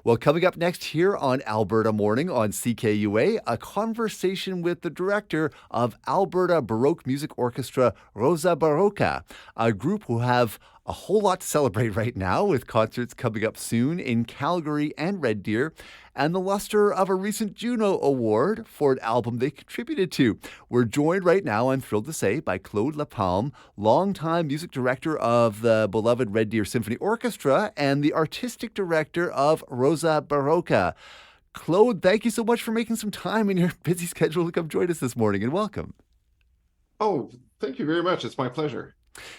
Well, coming up next here on Alberta Morning on CKUA, a conversation with the director of Alberta Baroque Music Orchestra, Rosa Barocca, a group who have a whole lot to celebrate right now with concerts coming up soon in Calgary and Red Deer, and the luster of a recent Juno Award for an album they contributed to. We're joined right now, I'm thrilled to say, by Claude Laplame, longtime music director of the beloved Red Deer Symphony Orchestra and the artistic director of Rosa Barocca. Claude, thank you so much for making some time in your busy schedule to come join us this morning, and welcome. Oh, thank you very much. It's my pleasure.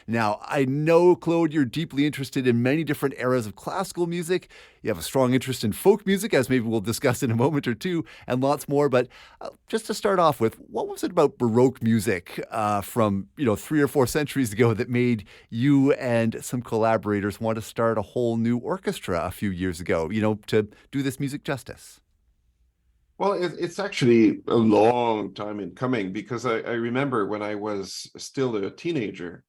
Now, I know, Claude, you're deeply interested in many different eras of classical music. You have a strong interest in folk music, as maybe we'll discuss in a moment or two, and lots more. But just to start off with, what was it about Baroque music from 3 or 4 centuries ago that made you and some collaborators want to start a whole new orchestra a few years ago, to do this music justice? Well, it's actually a long time in coming, because I remember when I was still a teenager,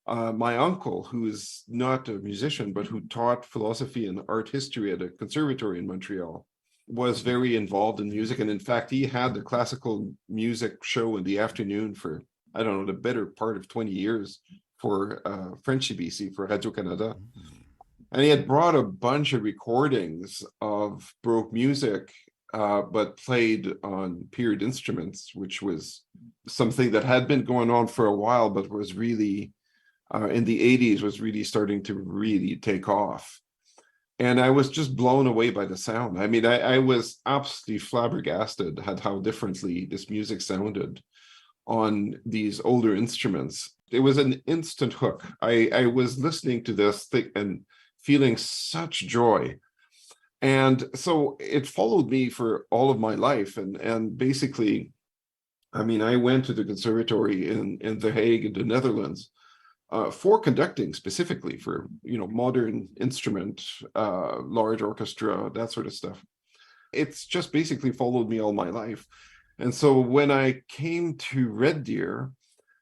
my uncle, who is not a musician, but who taught philosophy and art history at a conservatory in Montreal, was very involved in music. And in fact, he had the classical music show in the afternoon for, I don't know, the better part of 20 years for 𝗥𝗀_𝗕_𝗿𝗂𝗂 for Radio-Canada. And he had brought a bunch of recordings of Baroque music, but played on period instruments, which was something that had been going on for a while, but was really in the 80s was really starting to really take off. And I was just blown away by the sound. I mean, I was absolutely flabbergasted at how differently this music sounded on these older instruments. It was an instant hook. I was listening to this thing and feeling such joy. And so it followed me for all of my life. And basically, I mean, I went to the conservatory in The Hague, in the Netherlands, for conducting, specifically for, modern instrument, large orchestra, that sort of stuff. It's just basically followed me all my life. And so when I came to Red Deer,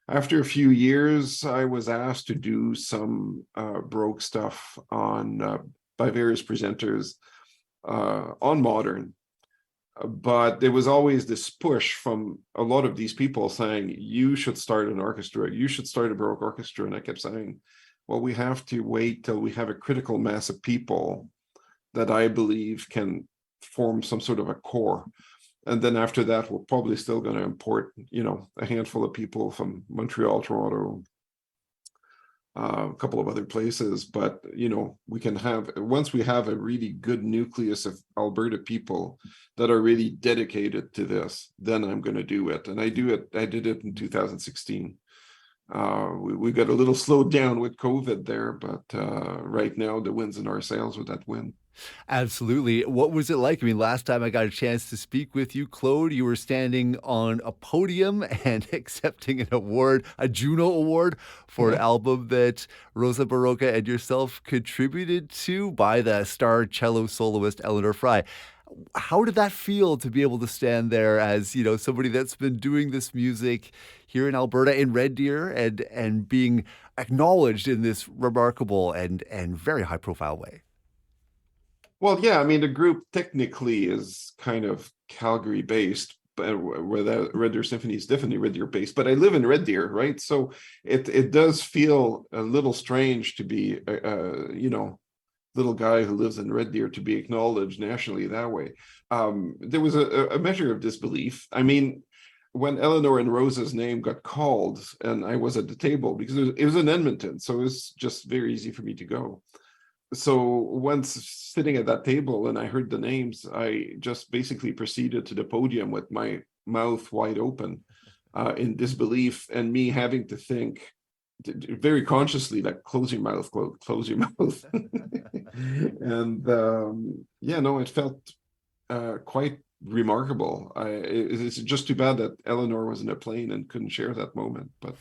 after a few years, I was asked to do some Baroque stuff by various presenters on modern. But there was always this push from a lot of these people saying, you should start an orchestra, you should start a Baroque orchestra. And I kept saying, well, we have to wait till we have a critical mass of people that I believe can form some sort of a core. And then after that, we're probably still going to import, a handful of people from Montreal, Toronto, a couple of other places. But, we can have, once we have a really good nucleus of Alberta people that are really dedicated to this, then I'm going to do it. And I did it in 2016. We got a little slowed down with COVID there, but right now the wind's in our sails with that wind. Absolutely. What was it like? I mean, last time I got a chance to speak with you, Claude, you were standing on a podium and accepting an award, a Juno Award, for an album that Rosa Barocca and yourself contributed to by the star cello soloist Elinor Frey. How did that feel to be able to stand there as, somebody that's been doing this music here in Alberta, in Red Deer, and being acknowledged in this remarkable and very high-profile way? Well, yeah, I mean, the group technically is kind of Calgary-based, but where the Red Deer Symphony is definitely Red Deer-based. But I live in Red Deer, right? So it does feel a little strange to be, little guy who lives in Red Deer to be acknowledged nationally that way. There was a measure of disbelief. I mean, when Elinor and Rosa's name got called, and I was at the table, because it was in Edmonton, so it was just very easy for me to go. So once sitting at that table and I heard the names, I just basically proceeded to the podium with my mouth wide open in disbelief, and me having to think very consciously, like, close your mouth, close your mouth. And it felt quite remarkable. It's just too bad that Elinor was in a plane and couldn't share that moment, but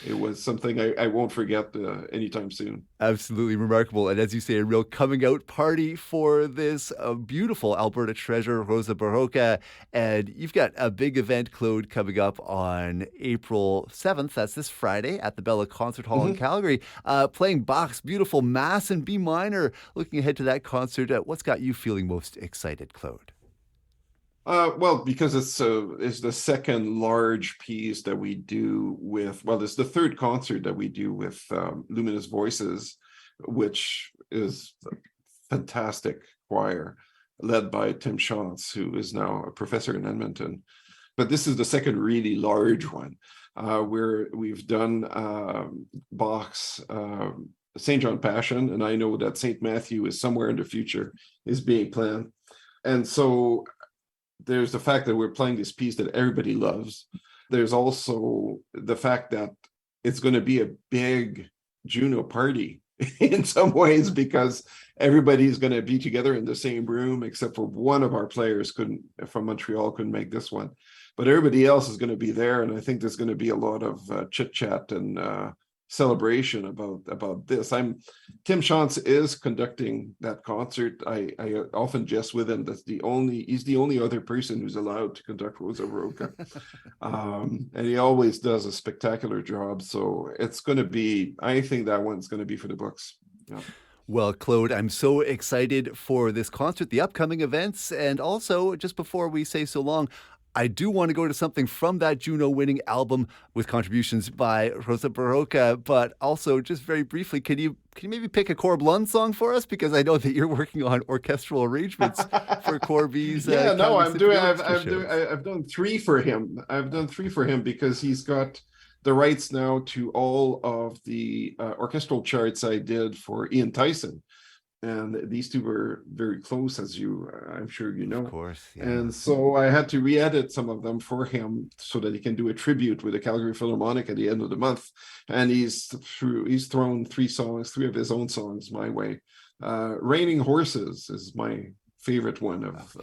it was something I won't forget anytime soon. Absolutely remarkable. And as you say, a real coming out party for this beautiful Alberta treasure, Rosa Barocca. And you've got a big event, Claude, coming up on April 7th. That's this Friday at the Bella Concert Hall in Calgary, playing Bach's beautiful Mass in B minor. Looking ahead to that concert, what's got you feeling most excited, Claude? Well, because it's the second large piece that we do with, well, it's the third concert that we do with Luminous Voices, which is a fantastic choir led by 𝗵𝗂, who is now a professor in Edmonton. But this is the second really large one, where we've done Bach's St. John Passion, and I know that St. Matthew is somewhere in the future, is being planned. And so there's the fact that we're playing this piece that everybody loves. There's also the fact that it's going to be a big Juno party in some ways, because everybody's going to be together in the same room, except for one of our players from Montreal couldn't make this one. But everybody else is going to be there, and I think there's going to be a lot of chit-chat and celebration about this. 𝗵𝗂 is conducting that concert. I often jest with him that he's the only other person who's allowed to conduct Rosa Barocca. And he always does a spectacular job. So it's going to be, I think that one's going to be for the books. Yeah. Well, Claude, I'm so excited for this concert, the upcoming events, and also, just before we say so long, I do want to go to something from that Juno-winning album with contributions by Rosa Barocca, but also, just very briefly, can you maybe pick a 𝗕𝗿 song for us? Because I know that you're working on orchestral arrangements for 𝗕𝗿𝗂𝗃's. Yeah, no, I've done three for him. I've done three for him because he's got the rights now to all of the orchestral charts I did for Ian Tyson. And these two were very close, as I'm sure you know. Of course, yeah. And so I had to re-edit some of them for him so that he can do a tribute with the Calgary Philharmonic at the end of the month. And he's thrown three of his own songs my way. Raining Horses is my favorite one of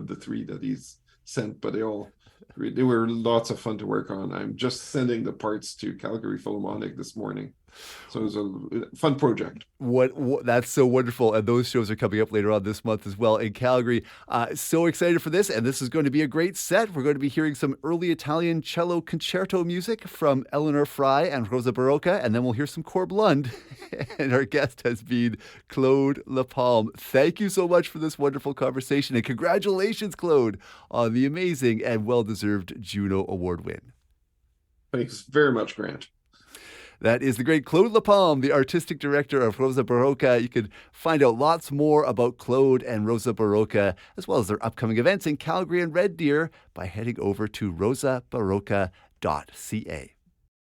the three that he's sent, but they were lots of fun to work on. I'm just sending the parts to Calgary Philharmonic this morning. So it was a fun project. That's so wonderful. And those shows are coming up later on this month as well in Calgary. So excited for this. And this is going to be a great set. We're going to be hearing some early Italian cello concerto music from Elinor Frey and Rosa Barocca. And then we'll hear some 𝗕𝗿. And our guest has been Claude Laplame. Thank you so much for this wonderful conversation. And congratulations, Claude, on the amazing and well-deserved Juno Award win. Thanks very much, Grant. That is the great Claude Laplame, the artistic director of Rosa Barocca. You can find out lots more about Claude and Rosa Barocca, as well as their upcoming events in Calgary and Red Deer, by heading over to 𝗤𝗿𝗂𝗃.ca.